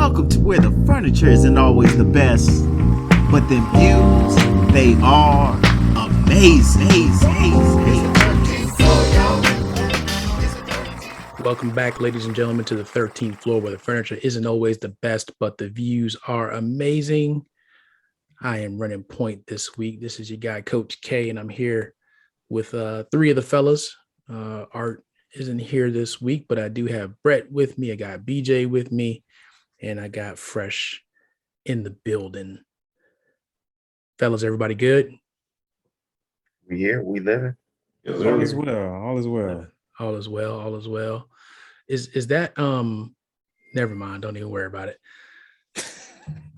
Welcome to where the furniture isn't always the best, but them views, they are amazing. Welcome back, ladies and gentlemen, to the 13th floor where the furniture isn't always the best, but the views are amazing. I am running point this week. This is your guy, Coach K, and I'm here with three of the fellas. Art isn't here this week, but I do have Brett with me. I got BJ with me, and I got Fresh in the building. Fellas, everybody good? We here, we living. All is well. All is well. All is well. All is well. Is that never mind, don't even worry about it.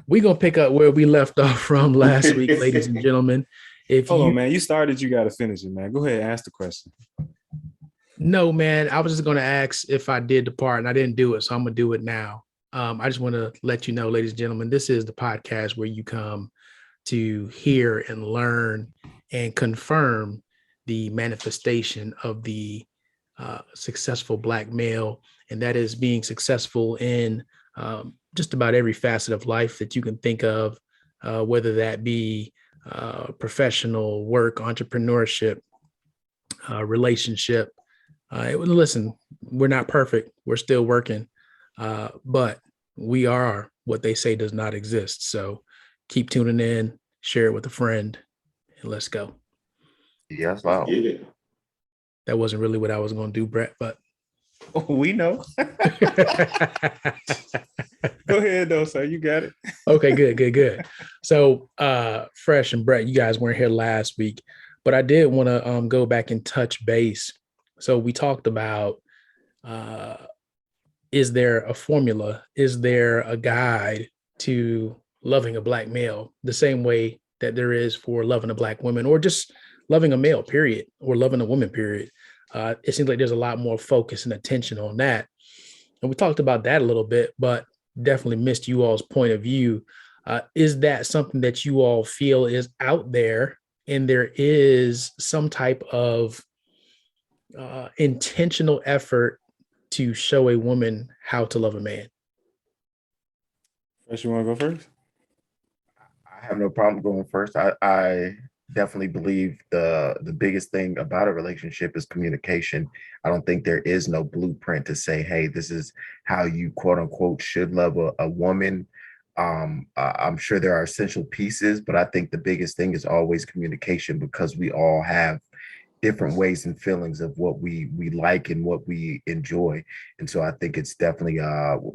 We're gonna pick up where we left off from last week, ladies and gentlemen. Hold on, man. You started, you gotta finish it, man. Go ahead, ask the question. No, man, I was just gonna ask if I did the part and I didn't do it, so I'm gonna do it now. I just want to let you know, ladies and gentlemen, this is the podcast where you come to hear and learn and confirm the manifestation of the successful Black male, and that is being successful in just about every facet of life that you can think of, whether that be professional work, entrepreneurship, relationship. Listen, we're not perfect. We're still working, but we are what they say does not exist. So keep tuning in, share it with a friend, and let's go. Yes, wow. That wasn't really what I was going to do, Brett, but we know. Go ahead, though, sir. You got it. Okay, good. So, Fresh and Brett, you guys weren't here last week, but I did want to go back and touch base. So we talked about, is there a formula? Is there a guide to loving a Black male the same way that there is for loving a Black woman, or just loving a male, period, or loving a woman, period? It seems like there's a lot more focus and attention on that. And we talked about that a little bit, but definitely missed you all's point of view. Is that something that you all feel is out there, and there is some type of intentional effort to show a woman how to love a man? First, you want to go first? I have no problem going first. I definitely believe the biggest thing about a relationship is communication. I don't think there is no blueprint to say, hey, this is how you quote unquote should love a woman. I'm sure there are essential pieces, but I think the biggest thing is always communication, because we all have different ways and feelings of what we like and what we enjoy. And so I think it's definitely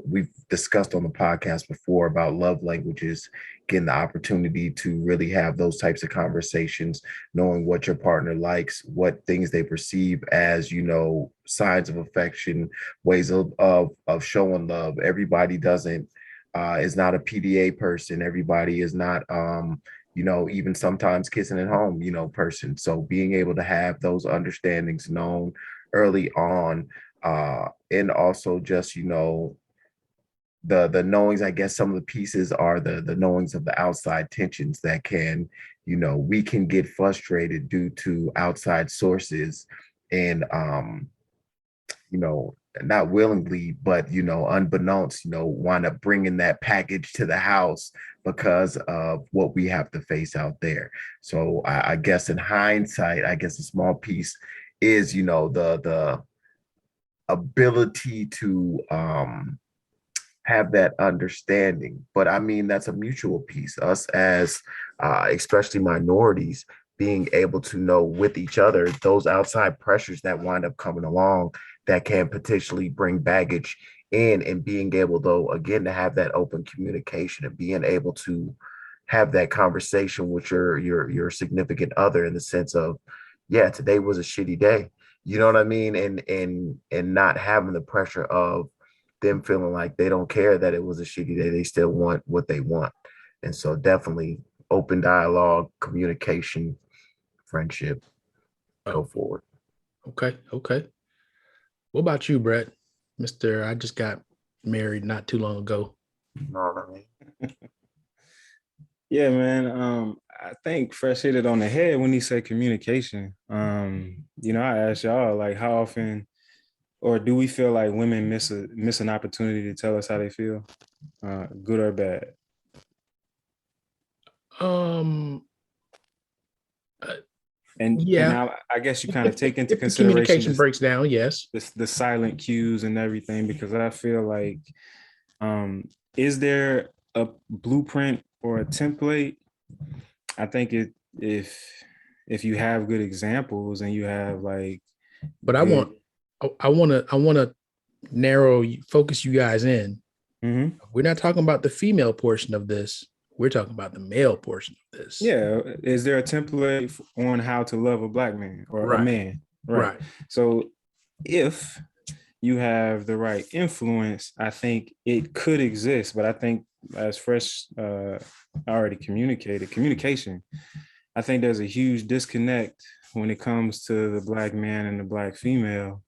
we've discussed on the podcast before about love languages, getting the opportunity to really have those types of conversations, knowing what your partner likes, what things they perceive as, signs of affection, ways of showing love. Everybody doesn't is not a PDA person. Everybody is not even sometimes kissing at home, person. So being able to have those understandings known early on, and also just, the knowings, I guess some of the pieces are the knowings of the outside tensions that can, we can get frustrated due to outside sources, and not willingly, but unbeknownst, wind up bringing that package to the house because of what we have to face out there. So I guess in hindsight, I guess a small piece is, the ability to have that understanding. But I mean, that's a mutual piece. Us as especially minorities, being able to know with each other those outside pressures that wind up coming along that can potentially bring baggage in, and being able, though, again, to have that open communication and being able to have that conversation with your significant other, in the sense of, yeah, today was a shitty day. You know what I mean? And not having the pressure of them feeling like they don't care that it was a shitty day. They still want what they want. And so definitely open dialogue, communication, friendship, go forward. Okay. What about you, Brett? Mr. I just got married not too long ago. You know what I mean? Yeah, man. I think Fresh hit it on the head when he said communication. I asked y'all, like, how often, or do we feel like women miss an opportunity to tell us how they feel? good or bad? Um, And yeah. now I guess you kind of take into If the consideration communication breaks down, yes. the silent cues and everything, because I feel like, is there a blueprint or a template? I think if you have good examples and you have like But good. I want to focus you guys in. Mhm. We're not talking about the female portion of this. We're talking about the male portion of this. Yeah, is there a template on how to love a black man or a Right. man? Right. So if you have the right influence, I think it could exist. But I think, as Fresh already communicated, communication, I think there's a huge disconnect when it comes to the black man and the black female,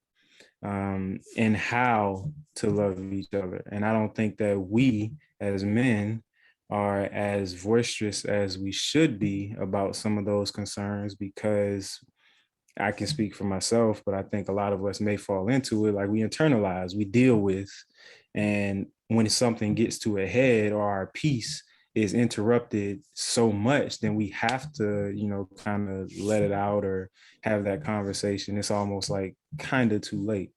and how to love each other. And I don't think that we as men are as boisterous as we should be about some of those concerns, because I can speak for myself, but I think a lot of us may fall into it. Like, we internalize, we deal with, and when something gets to a head or our peace is interrupted so much, then we have to, kind of let it out or have that conversation. It's almost like kind of too late.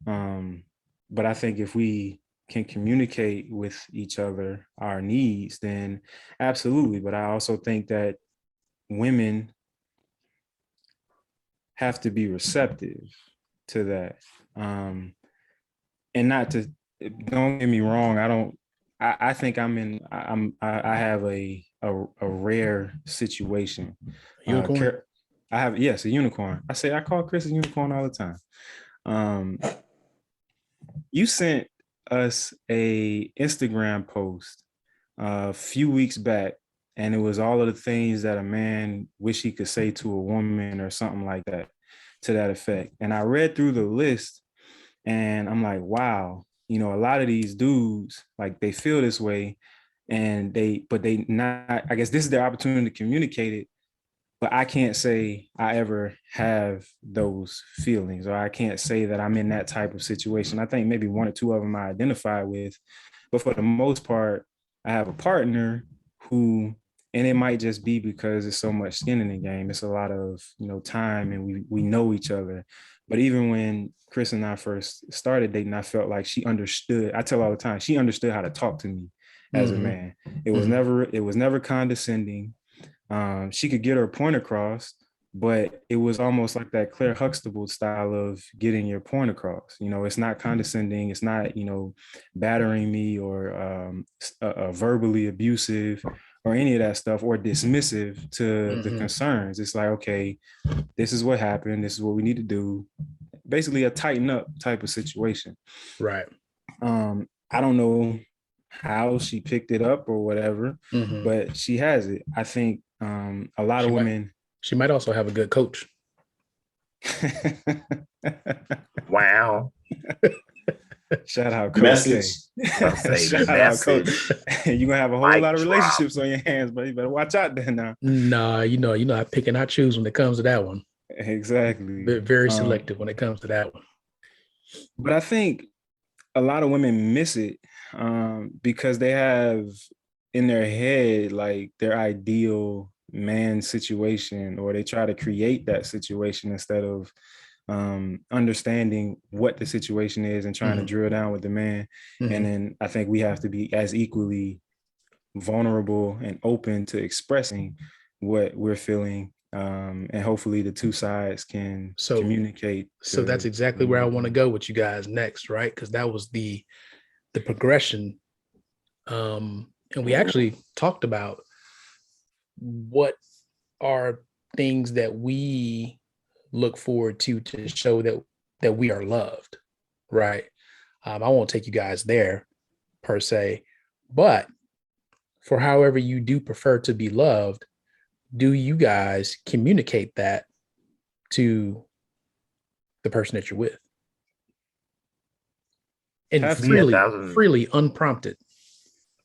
But I think if we can communicate with each other our needs, then absolutely. But I also think that women have to be receptive to that. And not to, don't get me wrong, I think I have a rare situation. Unicorn. I have, yes, a unicorn. I call Chris a unicorn all the time. You sent us a Instagram post a few weeks back, and it was all of the things that a man wish he could say to a woman or something like that, to that effect. And I read through the list and I'm like, wow, a lot of these dudes, like, they feel this way, and but they not, I guess this is their opportunity to communicate it. But I can't say I ever have those feelings, or I can't say that I'm in that type of situation. I think maybe one or two of them I identify with, but for the most part, I have a partner who, and it might just be because it's so much skin in the game. It's a lot of, time, and we know each other. But even when Chris and I first started dating, I felt like she understood. I tell all the time, she understood how to talk to me as a man. It was never condescending. She could get her point across, but it was almost like that Claire Huxtable style of getting your point across. It's not condescending. It's not, battering me or verbally abusive or any of that stuff, or dismissive to the concerns. It's like, okay, this is what happened. This is what we need to do. Basically a tighten up type of situation. Right. I don't know how she picked it up or whatever, but she has it. I think a lot of women. She might also have a good coach. Wow. Shout out Coach Message. Shout out Coach. You're gonna have a whole lot of relationships on your hands, but you better watch out there now. Nah, I pick and I choose when it comes to that one. Exactly. Very selective when it comes to that one. But I think a lot of women miss it because they have in their head like their ideal man situation, or they try to create that situation instead of understanding what the situation is and trying to drill down with the man. And then I think we have to be as equally vulnerable and open to expressing what we're feeling. And hopefully the two sides can communicate. So that's exactly where I want to go with you guys next, right? Because that was the progression. And we actually talked about what are things that we look forward to show that we are loved, right? I won't take you guys there per se, but for however you do prefer to be loved, do you guys communicate that to the person that you're with? And freely unprompted.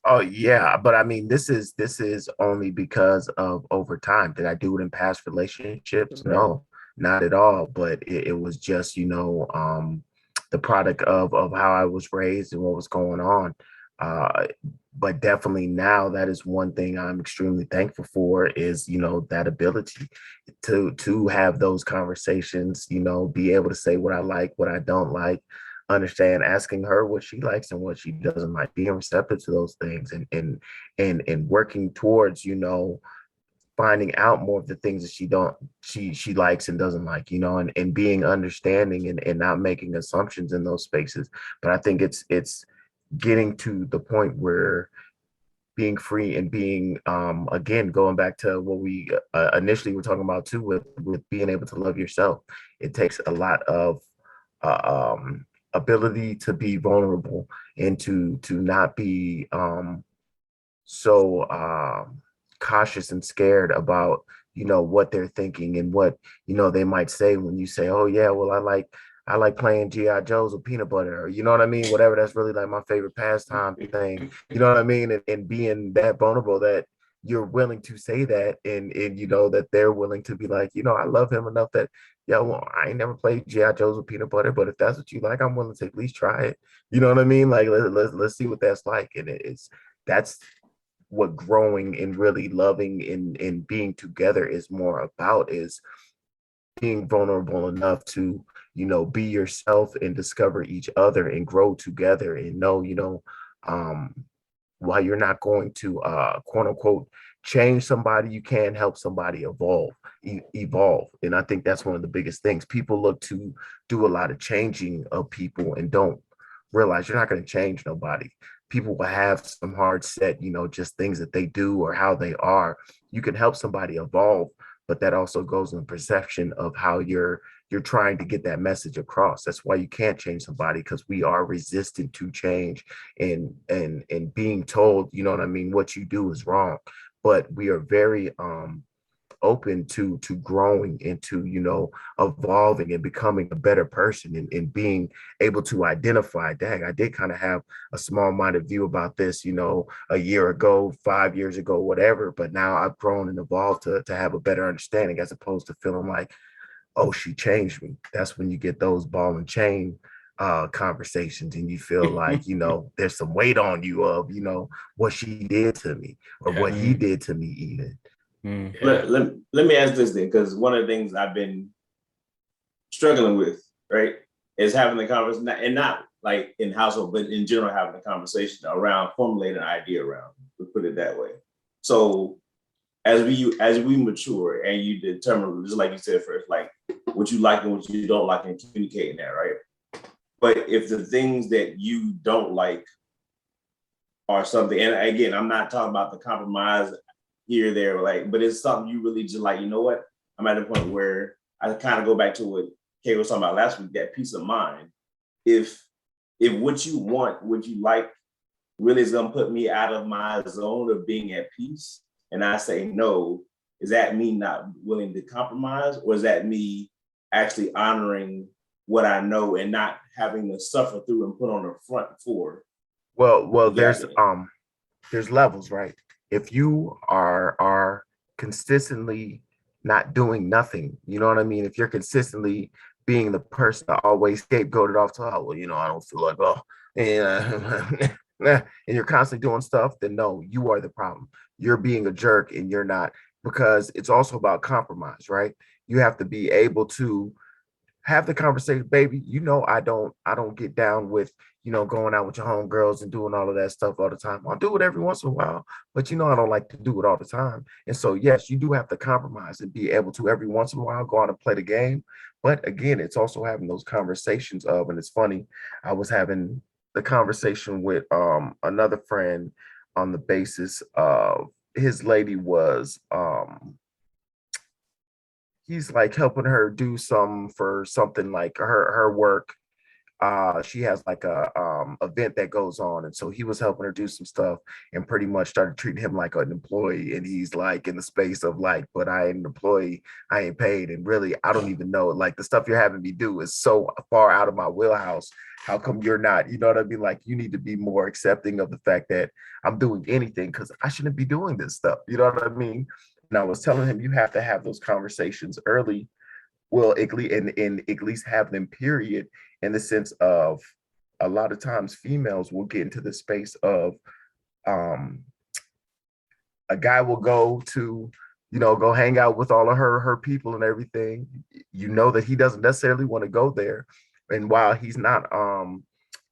Oh yeah, but I mean, this is only because of over time. Did I do it in past relationships? Right. No, not at all. But it was just, the product of how I was raised and what was going on. But definitely now that is one thing I'm extremely thankful for is, that ability to have those conversations, be able to say what I like, what I don't like, understand, asking her what she likes and what she doesn't like, being receptive to those things, and working towards, finding out more of the things that she likes and doesn't like, and being understanding, and not making assumptions in those spaces. But I think it's getting to the point where being free and being, again, going back to what we initially were talking about too, with being able to love yourself. It takes a lot of ability to be vulnerable, and to not be so cautious and scared about, what they're thinking, and what, they might say when you say, oh yeah, well, I like playing GI Joes with peanut butter, or you know what I mean, whatever. That's really like my favorite pastime thing, you know what I mean. And being that vulnerable, that you're willing to say that, and that they're willing to be like, I love him enough that, yeah, well, I ain't never played GI Joes with peanut butter, but if that's what you like, I'm willing to at least try it, you know what I mean. Like, let's see what that's like. And that's what growing and really loving and being together is more about, is being vulnerable enough to, be yourself and discover each other and grow together, and know, um while you're not going to quote unquote change somebody, you can help somebody evolve. And I think that's one of the biggest things. People look to do a lot of changing of people and don't realize you're not going to change nobody. People will have some hard set, just things that they do or how they are. You can help somebody evolve, but that also goes in the perception of how you're trying to get that message across. That's why you can't change somebody, because we are resistant to change, and being told, you know what I mean, what you do is wrong. But we are very open to growing, into, evolving and becoming a better person, and being able to identify, dang, I did kind of have a small-minded view about this, a year ago, 5 years ago, whatever, but now I've grown and evolved to have a better understanding, as opposed to feeling like, oh, she changed me. That's when you get those ball and chain conversations, and you feel like, there's some weight on you of, what she did to me, or what he did to me even. Let me ask this then, because one of the things I've been struggling with, right, is having the conversation, and not like in household, but in general, having the conversation around formulating an idea around, to put it that way. So as we mature and you determine, just like you said first, like what you like and what you don't like, and communicating that, right? But if the things that you don't like are something, and again, I'm not talking about the compromise here, there, like, but it's something you really just like, you know what? I'm at a point where I kind of go back to what Kay was talking about last week, that peace of mind. If what you want, what you like, really is gonna put me out of my zone of being at peace, and I say no, is that me not willing to compromise, or is that me actually honoring what I know and not having to suffer through and put on the front for? Well, there's levels, right? If you are consistently not doing nothing, you know what I mean? If you're consistently being the person that always scapegoated off to, oh, well, I don't feel like, oh, and and you're constantly doing stuff, then no, you are the problem. You're being a jerk, and you're not, because it's also about compromise, right? You have to be able to have the conversation, baby. I don't get down with, going out with your homegirls and doing all of that stuff all the time. I'll do it every once in a while, but I don't like to do it all the time. And so, yes, you do have to compromise and be able to every once in a while go out and play the game. But again, it's also having those conversations of, and it's funny, I was having the conversation with another friend on the basis of his lady was he's like helping her do some for something like her work. She has like a event that goes on, and so he was helping her do some stuff, and pretty much started treating him like an employee. And he's like in the space of like, but I ain't an employee, I ain't paid, and really I don't even know, like, the stuff you're having me do is so far out of my wheelhouse. How come you're not, you know what I mean? Like, you need to be more accepting of the fact that I'm doing anything, because I shouldn't be doing this stuff, you know what I mean? And I was telling him, you have to have those conversations early, well, and at least have them, period, in the sense of a lot of times females will get into the space of a guy will go to, go hang out with all of her people and everything. You know that he doesn't necessarily want to go there. And while he's not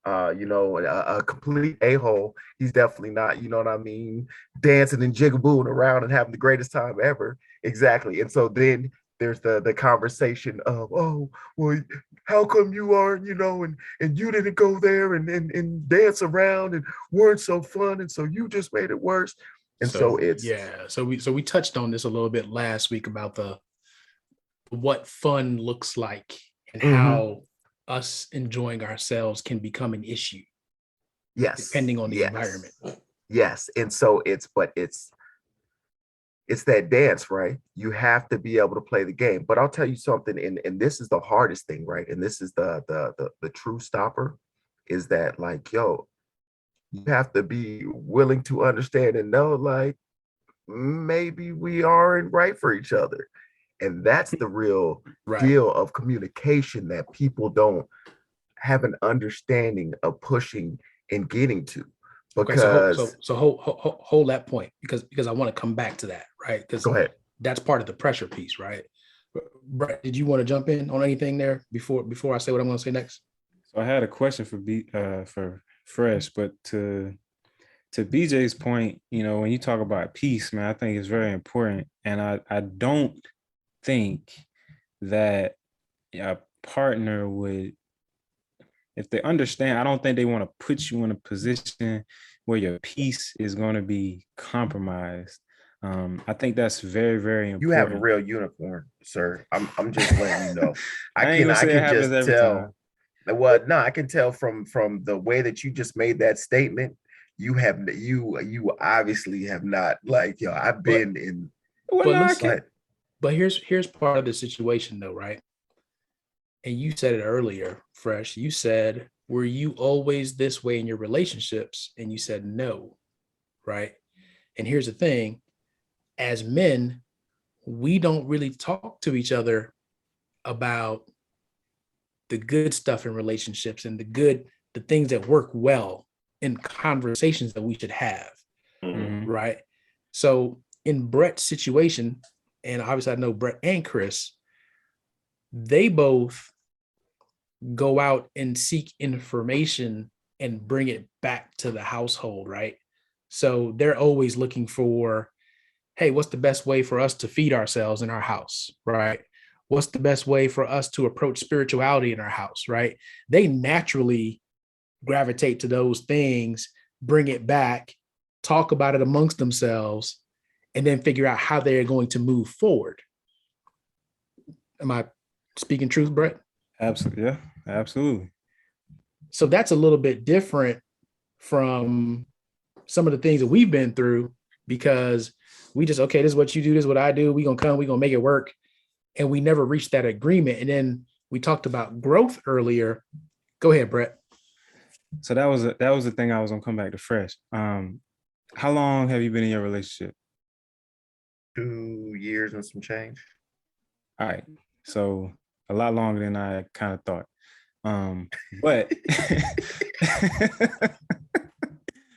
a complete a-hole, he's definitely not, you know what I mean, dancing and jigabooing around and having the greatest time ever. Exactly. And so then there's the conversation of, oh, well, how come you aren't, and you didn't go there and dance around and weren't so fun, and so you just made it worse. And so it's so we touched on this a little bit last week about what fun looks like and how us enjoying ourselves can become an issue. Yes. Depending on the environment. Yes. And so it's that dance, right? You have to be able to play the game. But I'll tell you something, and this is the hardest thing, right? And this is the true stopper, is that, like, yo, you have to be willing to understand and know, like, maybe we aren't right for each other. And that's the real deal of communication that people don't have an understanding of pushing and getting to. Because so hold that point, because I want to come back to that, right? Because go ahead. That's part of the pressure piece, right? Brett, did you want to jump in on anything there before I say what I'm going to say next? So I had a question for Fresh, but to BJ's point, when you talk about peace, man, I think it's very important. And I don't think that a partner would, if they understand, I don't think they want to put you in a position where your peace is going to be compromised. I think that's very, very important. You have a real unicorn, sir. I'm just letting you know. I can just tell. Time. Well, no, I can tell from the way that you just made that statement. You obviously have not, like, I've been in. But here's part of the situation, though, right? And you said it earlier, Fresh. You said, were you always this way in your relationships? And you said no, right? And here's the thing. As men, we don't really talk to each other about the good stuff in relationships and the things that work well in conversations that we should have, right? So in Brett's situation, and obviously I know Brett and Chris, they both go out and seek information and bring it back to the household, right? So they're always looking for, hey, what's the best way for us to feed ourselves in our house, right? What's the best way for us to approach spirituality in our house, right? They naturally gravitate to those things, bring it back, talk about it amongst themselves, and then figure out how they're going to move forward. Am I speaking truth, Brett? Absolutely. Yeah, absolutely. So that's a little bit different from some of the things that we've been through, because we just, okay, this is what you do, this is what I do. We're going to make it work. And we never reached that agreement. And then we talked about growth earlier. Go ahead, Brett. So that was the thing I was going to come back to Fresh. How long have you been in your relationship? 2 years and some change. All right. So a lot longer than I kind of thought. But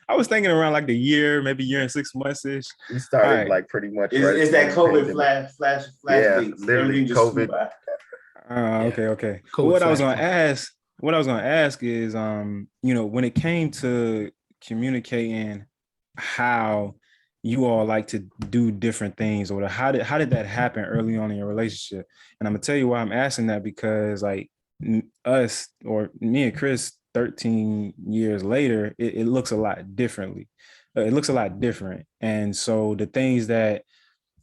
I was thinking around like the year, maybe year and 6 months-ish. We started like pretty much. Is that COVID flash? Yeah, dates. literally COVID. Okay. What I was going to ask is, when it came to communicating how you all like to do different things, or how did that happen early on in your relationship? And I'm gonna tell you why I'm asking that, because like us, or me and Chris, 13 years later, it looks a lot differently. It looks a lot different. And so the things that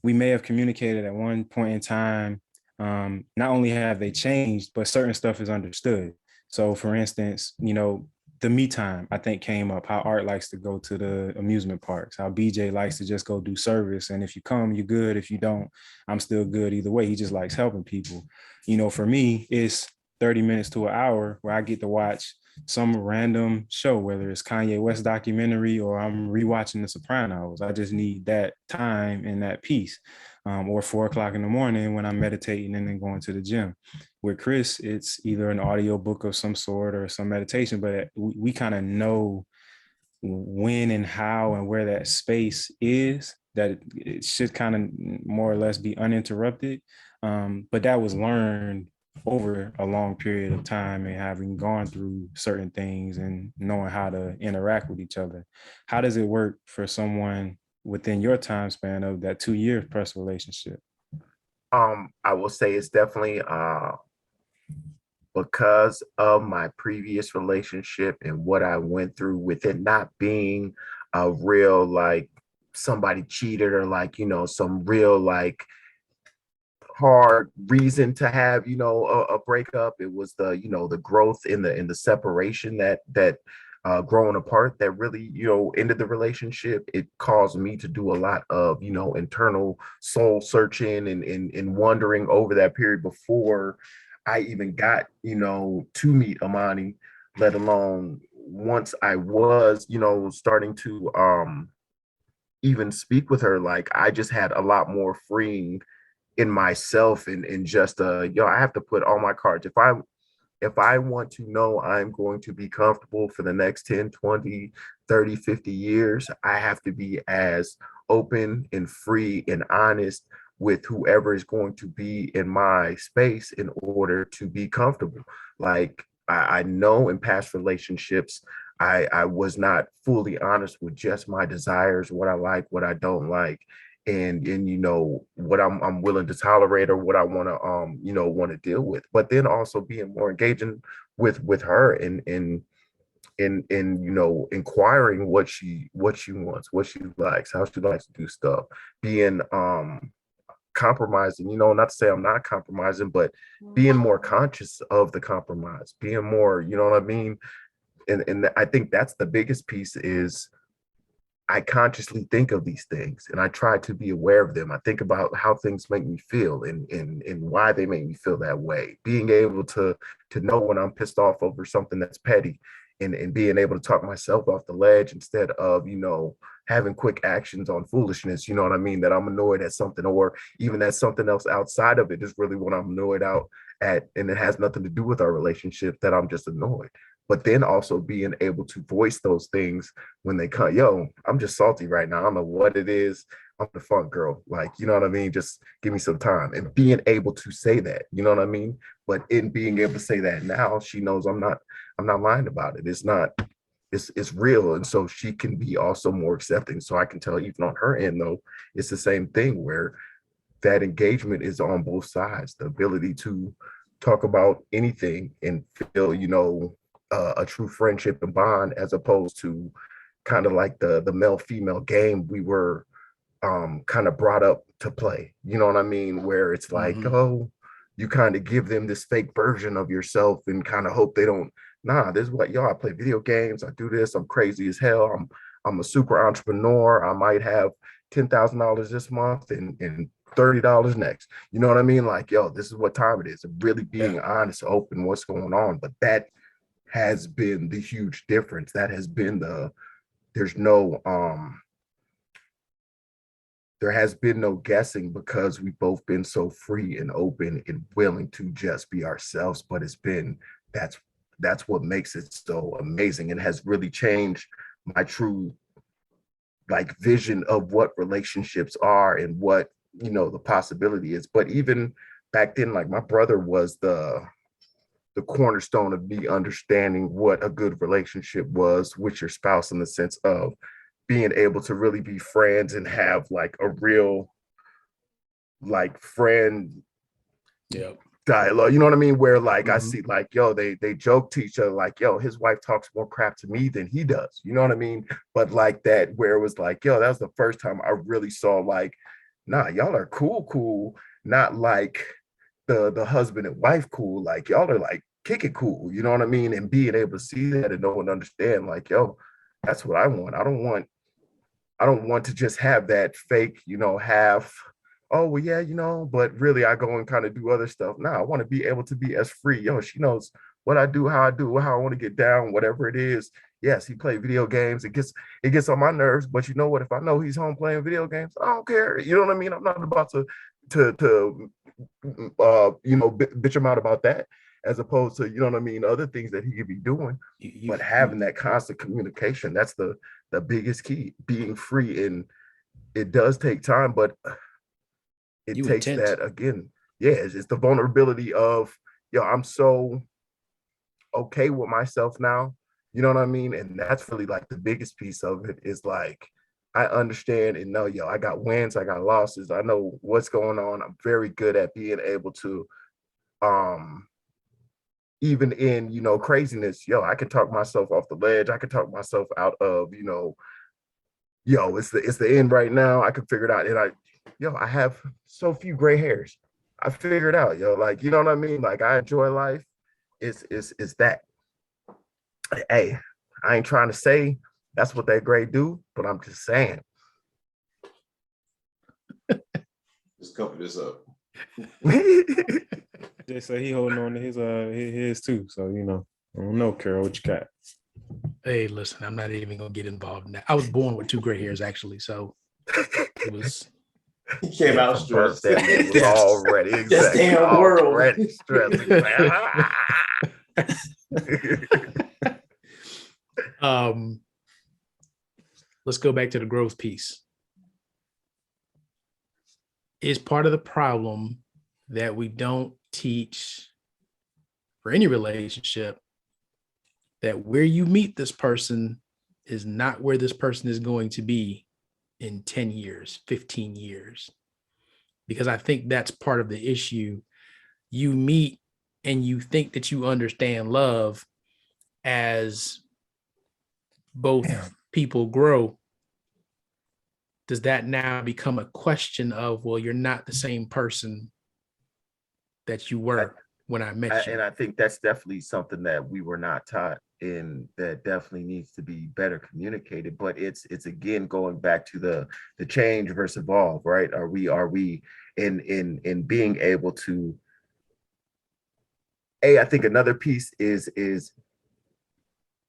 we may have communicated at one point in time, not only have they changed, but certain stuff is understood. So for instance, the me time, I think, came up, how Art likes to go to the amusement parks, how BJ likes to just go do service. And if you come, you're good. If you don't, I'm still good either way. He just likes helping people. For me, it's 30 minutes to an hour where I get to watch some random show, whether it's Kanye West documentary or I'm rewatching The Sopranos. I just need that time and that peace. or 4 o'clock in the morning when I'm meditating and then going to the gym. With Chris, it's either an audio book of some sort or some meditation, but we kind of know when and how and where that space is, that it should kind of more or less be uninterrupted. But that was learned over a long period of time and having gone through certain things and knowing how to interact with each other. How does it work for someone within your time span of that 2 year plus relationship? I will say it's definitely because of my previous relationship and what I went through with it not being a real like somebody cheated or like, some real like hard reason to have, a breakup. It was the growth in the separation that growing apart that really, ended the relationship. It caused me to do a lot of, internal soul searching and wondering over that period before I even got, to meet Amani, let alone once I was, starting to even speak with her. Like I just had a lot more freeing in myself and just I have to put all my cards. If I want to know I'm going to be comfortable for the next 10, 20, 30, 50 years, I have to be as open and free and honest with whoever is going to be in my space in order to be comfortable. Like I know in past relationships, I was not fully honest with just my desires, what I like, what I don't like, and what I'm willing to tolerate or what I want to want to deal with, but then also being more engaging with her and inquiring what she wants, what she likes, how she likes to do stuff, being compromising, not to say I'm not compromising, but being more conscious of the compromise, being more, you know what I mean. And I think that's the biggest piece is I consciously think of these things and I try to be aware of them. I think about how things make me feel and why they make me feel that way. Being able to know when I'm pissed off over something that's petty and being able to talk myself off the ledge instead of, having quick actions on foolishness, you know what I mean, that I'm annoyed at something or even that something else outside of it is really what I'm annoyed out at. And it has nothing to do with our relationship, that I'm just annoyed. But then also being able to voice those things when they come, yo, I'm just salty right now. I don't know what it is. I'm the funk girl. Like, you know what I mean? Just give me some time. And being able to say that, you know what I mean? But in being able to say that now, she knows I'm not lying about it. It's real. And so she can be also more accepting. So I can tell even on her end though, it's the same thing where that engagement is on both sides. The ability to talk about anything and feel, a true friendship and bond, as opposed to kind of like the male female game we were kind of brought up to play. You know what I mean? Where it's like, oh, you kind of give them this fake version of yourself and kind of hope they don't. Nah, this is what, yo, I play video games. I do this. I'm crazy as hell. I'm a super entrepreneur. I might have $10,000 this month and $30 next. You know what I mean? Like, yo, this is what time it is. And really being honest, open, what's going on. But that has been the huge difference. That has been there's no there has been no guessing because we've both been so free and open and willing to just be ourselves. But it's been that's what makes it so amazing and has really changed my true like vision of what relationships are and what the possibility is. But even back then, like my brother was the cornerstone of me understanding what a good relationship was with your spouse, in the sense of being able to really be friends and have like a real like friend dialogue, you know what I mean, where like I see like, yo, they joke to each other like, yo, his wife talks more crap to me than he does, you know what I mean. But like that, where it was like, yo, that was the first time I really saw like, nah, y'all are cool, not like the husband and wife cool, like y'all are like kick it cool, you know what I mean. And being able to see that and know and understand like, yo, that's what I want. I don't want to just have that fake, half, oh well, yeah, but really I go and kind of do other stuff. Now I want to be able to be as free. Yo, she knows what I do, how I do, how I want to get down, whatever it is. Yes, he played video games. It gets on my nerves. But you know what? If I know he's home playing video games, I don't care. You know what I mean? I'm not about to bitch him out about that, as opposed to, you know what I mean, other things that he could be doing. But having that constant communication, that's the biggest key. Being free, and it does take time, but it takes intent. that again. Yeah, it's the vulnerability of, I'm so okay with myself now. You know what I mean? And that's really like the biggest piece of it, is like, I understand and know, I got wins, I got losses, I know what's going on. I'm very good at being able to, even in, craziness, I can talk myself off the ledge. I can talk myself out of, it's the end right now. I can figure it out. And I have so few gray hairs. I figured out, like, you know what I mean? Like, I enjoy life. It's that. Hey, I ain't trying to say that's what that gray do, but I'm just saying. Just cover this up. Jay said he holding on to his too. So I don't know, Carol, what you got? Hey, listen, I'm not even gonna get involved in that. I was born with 2 gray hairs, actually, so it was. He came out stressed. It was already This damn world. Already stressed. Let's go back to the growth piece. Is part of the problem that we don't teach for any relationship that where you meet this person is not where this person is going to be in 10 years, 15 years. Because I think that's part of the issue. You meet and you think that you understand love as both people grow. Does that now become a question of, well, you're not the same person that you were when I met you? And I think that's definitely something that we were not taught, and that definitely needs to be better communicated. But it's again going back to the change versus evolve, right? Are we in being able to, I think another piece is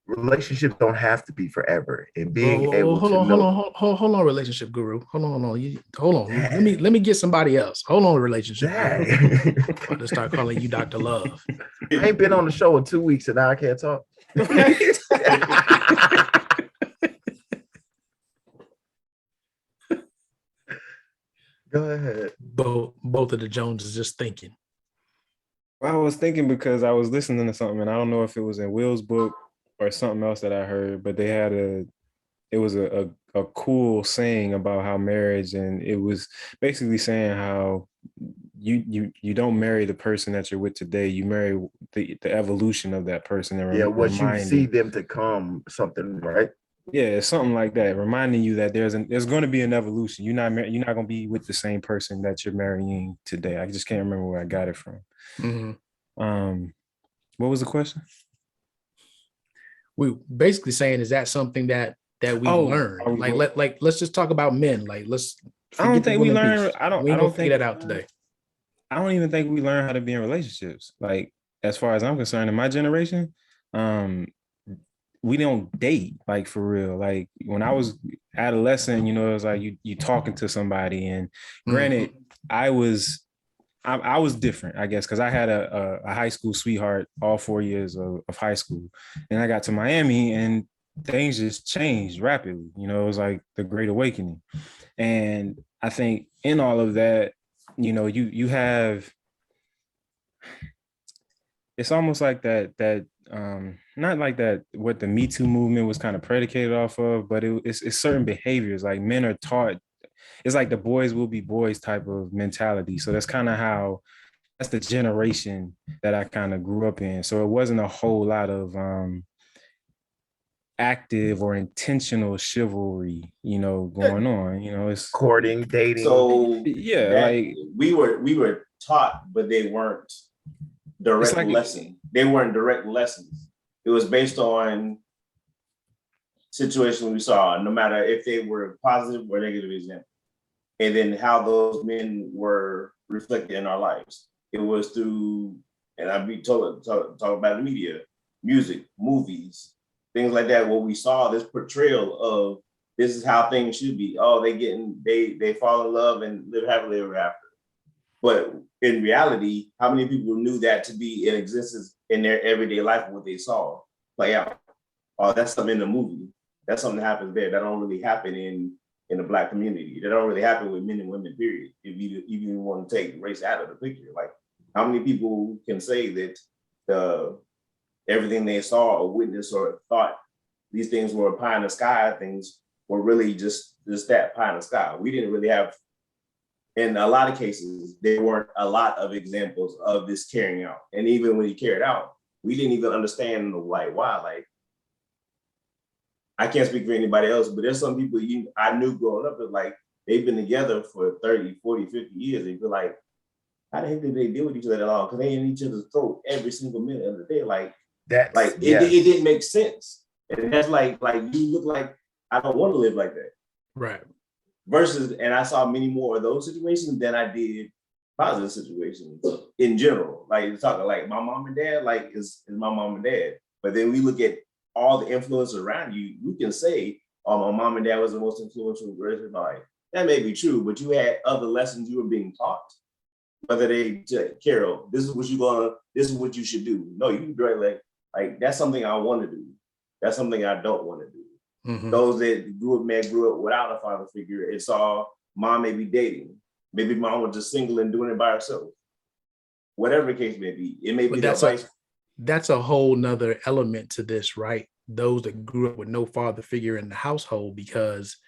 relationships don't have to be forever, and being able to know. Hold on, relationship guru. Hold on. Let me get somebody else. Hold on, relationship guru. I'm about to start calling you Dr. Love. I ain't been on the show in 2 weeks, and now I can't talk. Go ahead. Both of the Joneses just thinking. Well, I was thinking because I was listening to something, and I don't know if it was in Will's book or something else that I heard, but it was a cool saying about how marriage, and it was basically saying how you don't marry the person that you're with today, you marry the evolution of that person. And what you see them to come, something, right? Yeah, something like that, reminding you that there's going to be an evolution. You're not going to be with the same person that you're marrying today. I just can't remember where I got it from. Mm-hmm. What was the question? We basically saying, is that something that we learned? Let's just talk about men. Like, I don't think we learn. I don't think figure that out today. I don't even think we learn how to be in relationships. Like, as far as I'm concerned, in my generation, we don't date, like, for real. Like, when I was adolescent, it was like you talking to somebody, and granted, I was different, I guess, because I had a high school sweetheart all 4 years of high school. And I got to Miami and things just changed rapidly. It was like the Great Awakening. And I think in all of that, you have, it's almost like that not like that, what the Me Too movement was kind of predicated off of, but it's certain behaviors. Like, men are taught, it's like the boys will be boys type of mentality. So that's the generation that I kind of grew up in. So it wasn't a whole lot of active or intentional chivalry, going on. It's courting, dating. So yeah, like we were taught, but they weren't direct lessons. They weren't direct lessons. It was based on situations we saw, no matter if they were positive or negative example, and then how those men were reflected in our lives. It was through and I be talk about the media, music, movies, things like that, where we saw this portrayal of this is how things should be. Oh, they fall in love and live happily ever after. But in reality, how many people knew that to be in existence in their everyday life, what they saw play out? Oh, that's something in the movie. That's something that happens there. That don't really happen in the Black community. That don't really happen with men and women, period. If you even want to take race out of the picture. Like, how many people can say that everything they saw or witnessed or thought these things were pie in the sky, things were really just that pie in the sky? We didn't really have, in a lot of cases, there weren't a lot of examples of this carrying out. And even when he carried out, we didn't even understand why. Like, I can't speak for anybody else, but there's some people I knew growing up that like they've been together for 30, 40, 50 years. And you're like, how the heck did they deal with each other that long? Because they in each other's throat every single minute of the day. Like That's it didn't make sense. And that's like you look like I don't want to live like that. Right. Versus, and I saw many more of those situations than I did positive situations in general. Like talking like my mom and dad, like is my mom and dad. But then we look at all the influence around you. You can say, "Oh, my mom and dad was the most influential person in my life." That may be true, but you had other lessons you were being taught. Whether they, Carol, this is what you should do. No, you direct like that's something I want to do. That's something I don't want to do. Mm-hmm. Those that grew up without a father figure and saw mom maybe dating. Maybe mom was just single and doing it by herself. Whatever the case may be, it may be that's a whole nother element to this, right? Those that grew up with no father figure in the household, because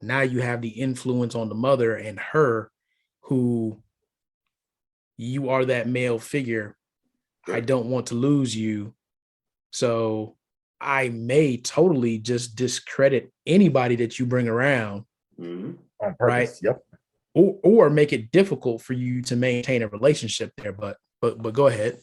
now you have the influence on the mother and her, who you are that male figure. I don't want to lose you. So I may totally just discredit anybody that you bring around. on purpose. Right. Yep. Or make it difficult for you to maintain a relationship there. But go ahead.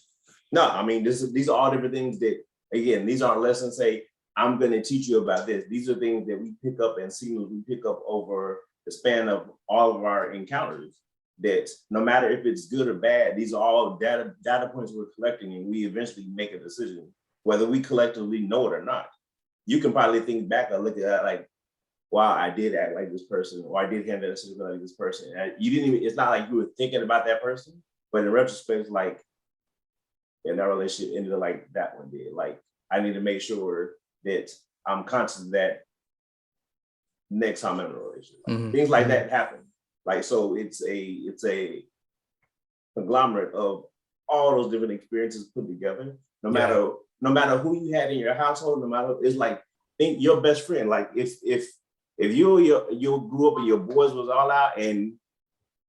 No, I mean, these are all different things that, again, these aren't lessons say, I'm going to teach you about this. These are things that we pick up and signals we pick up over the span of all of our encounters, that no matter if it's good or bad, these are all data points we're collecting, and we eventually make a decision, whether we collectively know it or not. You can probably think back and look at that like, wow, I did act like this person, or I did handle that situation like this person. And you didn't even, it's not like you were thinking about that person, but in retrospect, it's like, and that relationship ended like that one did. Like, I need to make sure that I'm conscious of that next time I'm in a relationship. Like, things like that happen. Like, so it's a conglomerate of all those different experiences put together. No matter who you had in your household, no matter, it's like, think your best friend. Like if you grew up and your boys was all out, and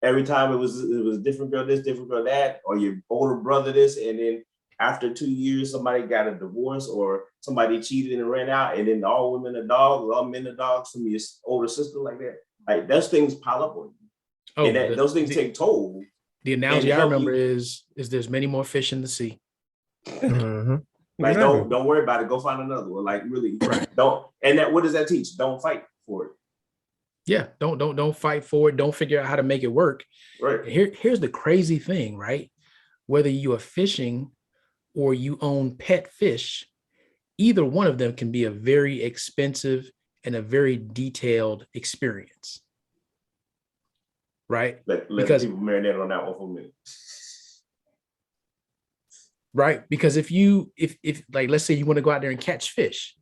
every time it was different girl this, different girl that, or your older brother this, and then after 2 years somebody got a divorce or somebody cheated and ran out, and then all women are dogs, all men are dogs from your older sister, like that. Like those things pile up on you. Oh, and those things take toll. The analogy I remember is there's many more fish in the sea. Mm-hmm. Like don't worry about it. Go find another one. Like really, don't. And that, what does that teach? Don't fight for it. Yeah, don't fight for it. Don't figure out how to make it work. Right. Here's the crazy thing, right? Whether you are fishing or you own pet fish, either one of them can be a very expensive and a very detailed experience. Right? Because people marinate on that one for a minute. Right? Because if like, let's say you want to go out there and catch fish,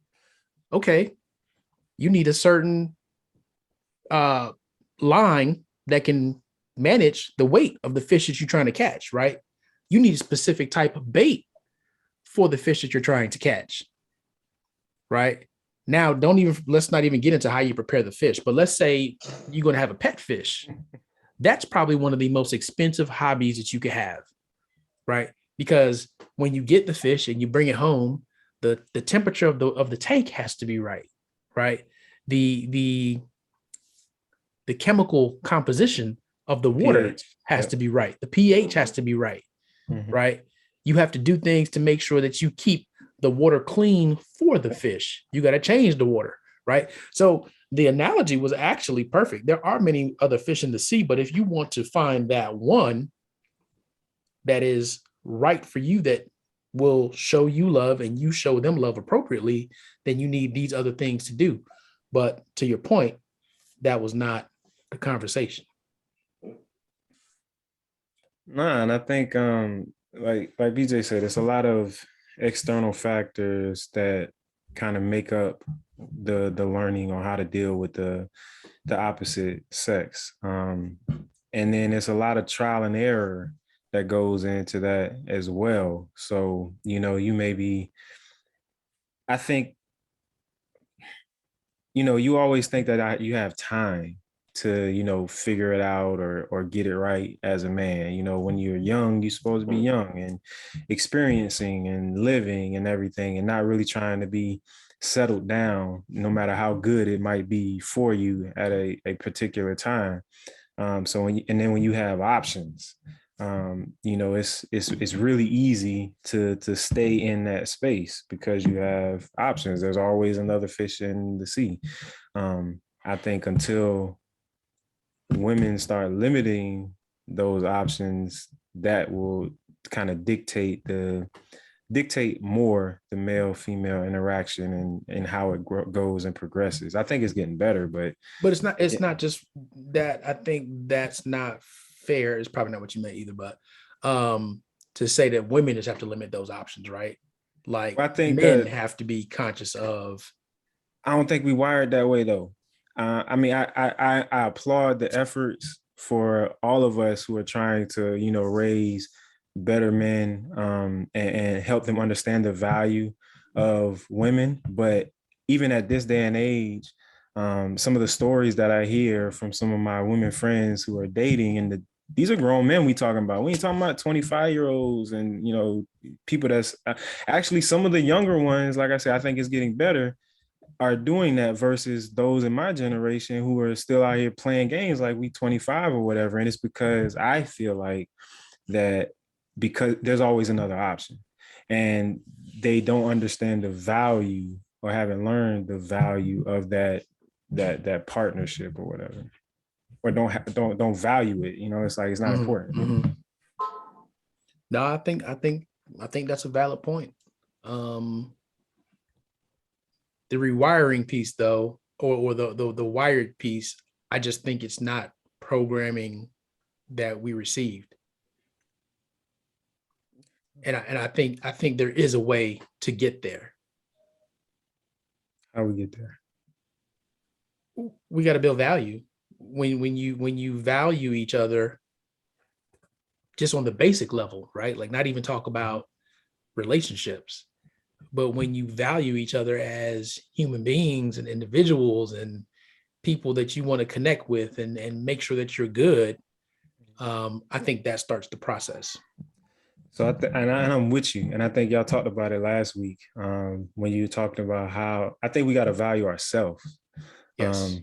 okay, you need a certain line that can manage the weight of the fish that you're trying to catch, right? You need a specific type of bait for the fish that you're trying to catch, right? Now, let's not even get into how you prepare the fish, but let's say you're going to have a pet fish. That's probably one of the most expensive hobbies that you could have, right? Because when you get the fish and you bring it home, the temperature of the tank has to be right? The chemical composition of the water pH has to be right. The pH has to be right, right? You have to do things to make sure that you keep the water clean for the fish. You got to change the water, right? So the analogy was actually perfect. There are many other fish in the sea, but if you want to find that one that is right for you that will show you love and you show them love appropriately, then you need these other things to do. But to your point, that was not the conversation. Nah, and I think like BJ said, it's a lot of external factors that kind of make up the learning on how to deal with the opposite sex. And then it's a lot of trial and error that goes into that as well. So, you may be, I think, you always think that you have time to, figure it out or get it right as a man. When you're young, you're supposed to be young and experiencing and living and everything, and not really trying to be settled down, no matter how good it might be for you at a particular time. So when you have options, it's really easy to stay in that space because you have options. There's always another fish in the sea. I think until women start limiting those options, that will kind of dictate more the male female interaction and how it goes and progresses. I think it's getting better, but it's not just that. I think that's not fair. It's probably not what you meant either, but to say that women just have to limit those options, right? Like I think men have to be conscious of. I don't think we wired that way though. I mean, I applaud the efforts for all of us who are trying to, raise better men and help them understand the value of women. But even at this day and age, some of the stories that I hear from some of my women friends who are dating, and these are grown men we talking about. We ain't talking about 25-year-olds and, people that's actually some of the younger ones, like I said, I think it's getting better, are doing that versus those in my generation who are still out here playing games like we 25 or whatever. And it's because I feel like that because there's always another option and they don't understand the value or haven't learned the value of that partnership or whatever, or don't value it. It's like, it's not important. Mm-hmm. No, I think that's a valid point. The rewiring piece though, or the wired piece, I just think it's not programming that we received. And I think there is a way to get there. How we get there? We got to build value. When you value each other just on the basic level, right? Like not even talk about relationships, but when you value each other as human beings and individuals and people that you want to connect with and make sure that you're good, I think that starts the process. So and I'm with you, and I think y'all talked about it last week when you talked about how I think we got to value ourselves. Yes.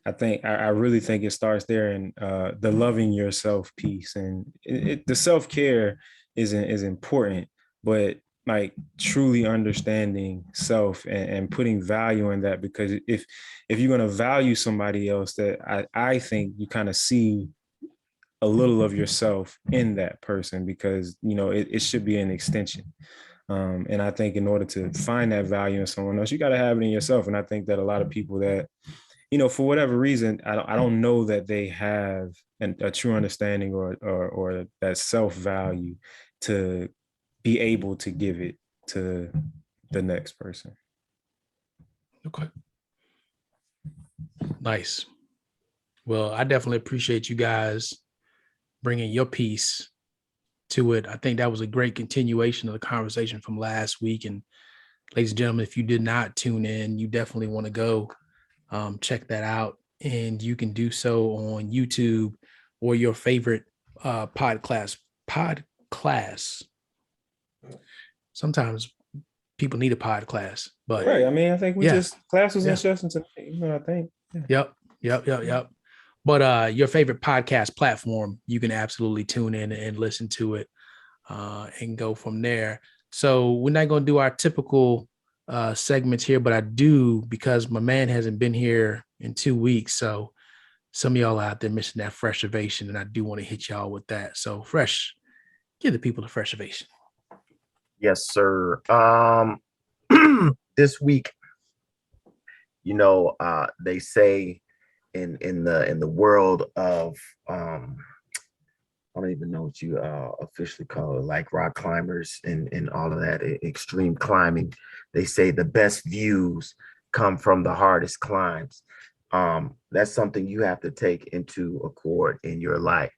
I really think it starts there in the loving yourself piece, and the self-care is important, but like truly understanding self and putting value in that, because if you're going to value somebody else, that I think you kind of see a little of yourself in that person, because it should be an extension. And I think in order to find that value in someone else, you got to have it in yourself. And I think that a lot of people that, for whatever reason, I don't know that they have a true understanding or that self-value to be able to give it to the next person. Okay. Nice. Well, I definitely appreciate you guys bringing your piece to it. I think that was a great continuation of the conversation from last week. And ladies and gentlemen, if you did not tune in, you definitely want to go check that out. And you can do so on YouTube or your favorite pod class. Sometimes people need a pod class, but right. I mean, I think we just class was in session tonight. I think. Yeah. Yep. But your favorite podcast platform, you can absolutely tune in and listen to it and go from there. So we're not going to do our typical segments here, but I do, because my man hasn't been here in 2 weeks. So some of y'all out there missing that Fresh ovation, and I do want to hit y'all with that. So Fresh, Give the people the fresh ovation. Yes, sir. This week, they say in the world of I don't even know what you officially call it, like rock climbers and all of that extreme climbing. They say the best views come from the hardest climbs. That's something you have to take into accord in your life.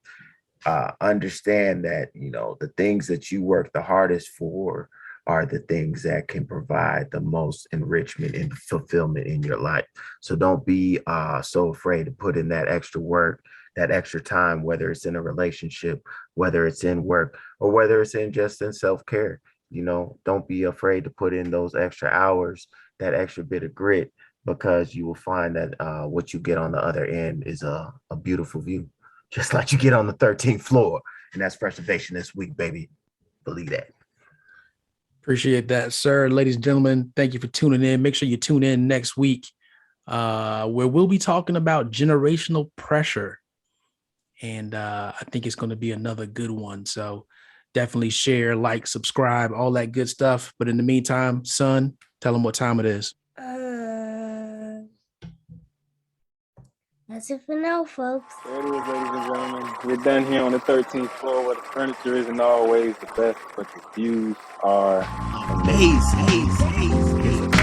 Understand that, the things that you work the hardest for are the things that can provide the most enrichment and fulfillment in your life. So don't be so afraid to put in that extra work, that extra time, whether it's in a relationship, whether it's in work, or whether it's in self-care. Don't be afraid to put in those extra hours, that extra bit of grit, because you will find that what you get on the other end is a beautiful view, just like you get on the 13th floor. And that's preservation this week, baby. Believe that. Appreciate that, sir. Ladies and gentlemen, thank you for tuning in. Make sure you tune in next week where we'll be talking about generational pressure. And I think it's going to be another good one. So definitely share, like, subscribe, all that good stuff. But in the meantime, son, tell them what time it is. That's it for now, folks. There it is, ladies and gentlemen. We're done here on the 13th floor where the furniture isn't always the best, but the views are Amazing.